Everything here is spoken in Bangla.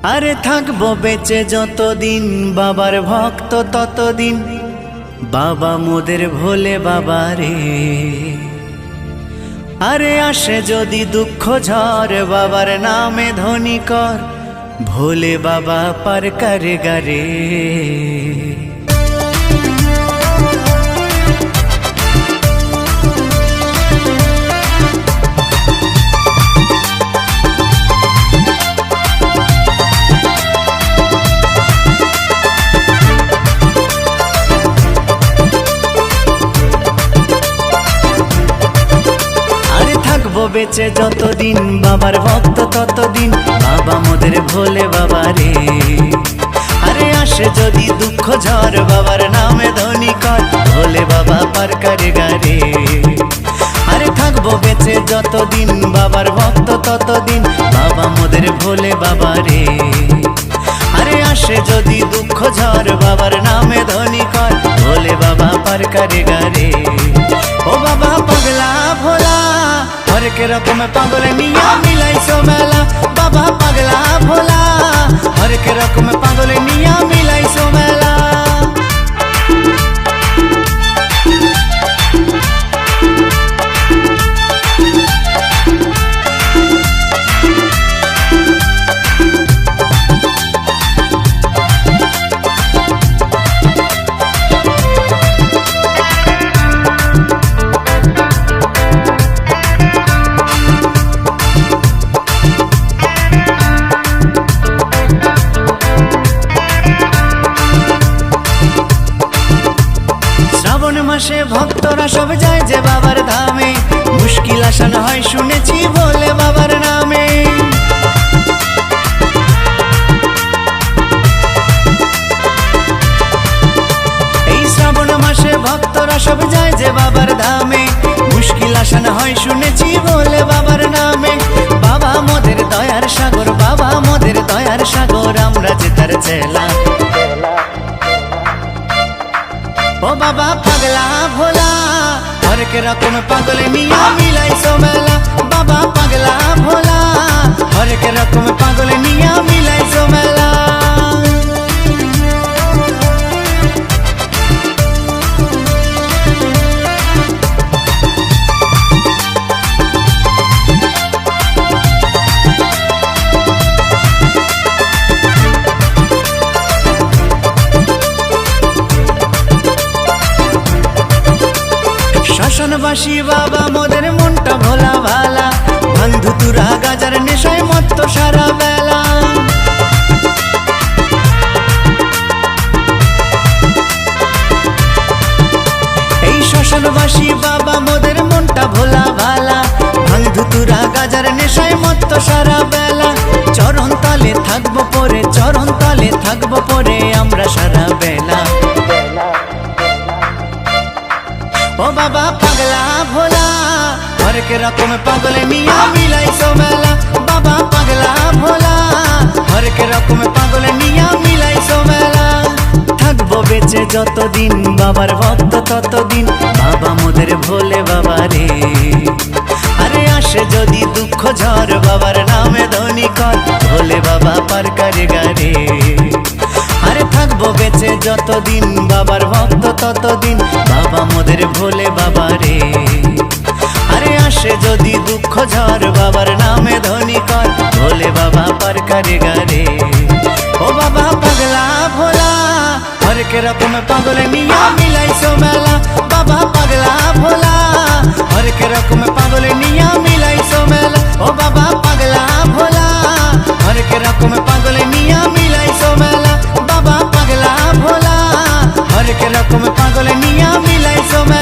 আরে থাকবো বেঁচে যতদিন বাবার ভক্ত ততদিন, বাবা মোদের ভোলে বাবা রে। আরে আসে যদি দুঃখ ঝড় বাবার নামে ধ্বনি কর, ভোলে বাবা পার করে গারে। বেঁচে যতদিন বাবার ভক্ত ততদিন, বাবা মোদের ভোলে বাবা রে। আরে আসে যদি দুঃখ ঝড় বাবার নামে ধ্বনি কর, ভোলে বাবা পার করে গারে। আরে থাকবো বেঁচে যতদিন বাবার ভক্ত ততদিন, বাবা মোদের ভোলে বাবা রে। আরে আসে যদি দুঃখ ঝড় বাবার নামে ধ্বনি কর, ভোলে বাবা পার করে গারে। ও বাবা পাগলা ভোলা হরেক রকম পাগল নিয়া মিলাইছো মেলা, বাবা পাগলা ভোলা হরেক রকম পাগল নিয়া মিলাইছো মেলা। মাসে ভক্তরা সব যায় যে বাবার ধামে, মুশকিল আসান হয় শুনেছি বলে বাবার নামে। এই শ্রাবণ মাসে ভক্তরা সব যায় যে বাবার ধামে, মুশকিল আসান হয় শুনেছি বলে বাবার নামে। বাবা মোদের দয়ার সাগর, বাবা মোদের দয়ার সাগর, আমরা যে তার চেলা। ও বাবা পাগলা ভোলা হরেক রকম পাগল নিয়া মিলাইছো মেলা, বাবা পাগলা ভোলা হরেক রকম পাগল নিয়া মিলাইছো মেলা। শ্মশানবাসী বাবা মোদের মনটা ভোলা ভালা, বন্ধু তুরা গাজার নেশায় মত্ত সারা বেলা। এই শ্মশানবাসী বাবা মোদের মনটা ভোলা ভালা, বন্ধু তুরা গাজার নেশায় মত্ত সারা বেলা। চরণ তলে থাকবো পরে, চরণ তলে থাকবো পরে আমরা সারা বেলা। ও বাবা পাগলা ভোলা হরেক রকম পাগল নিয়া মিলাইছো মেলা, বাবা পাগলা ভোলা হরেক রকম পাগল নিয়া মিলাইছো মেলা। থাকবো বেঁচে যতদিন বাবার ভক্ত ততদিন, বাবা মোদের ভোলে বাবা রে। আরে আসে যদি দুঃখ ঝড় বাবার নামে ধ্বনি কর, ভোলে বাবা পার করে গারে। আরে থাকবো বেঁচে যতদিন বাবার ভক্ত ততদিন, বাবা মোদের ভোলে বাবা রে। আরে আসে যদি দুঃখ ঝড় বাবার নামে ধ্বনি কর, ভোলে বাবা পার করে গারে। ও বাবা পাগলা ভোলা হরেক রকম পাগল নিয়া মিলাইছো মেলা, বাবা পাগলা ভোলা হরেক রকম পাগল নিয়া মিলাইছো মেলা। ও বাবা পাগলা ভোলা হরেক রকম পাগল নিয়া মিলাইছো মেলা, বাবা পাগলা ভোলা হরেক রকম পাগল নিয়া মিলাইছো মেলা।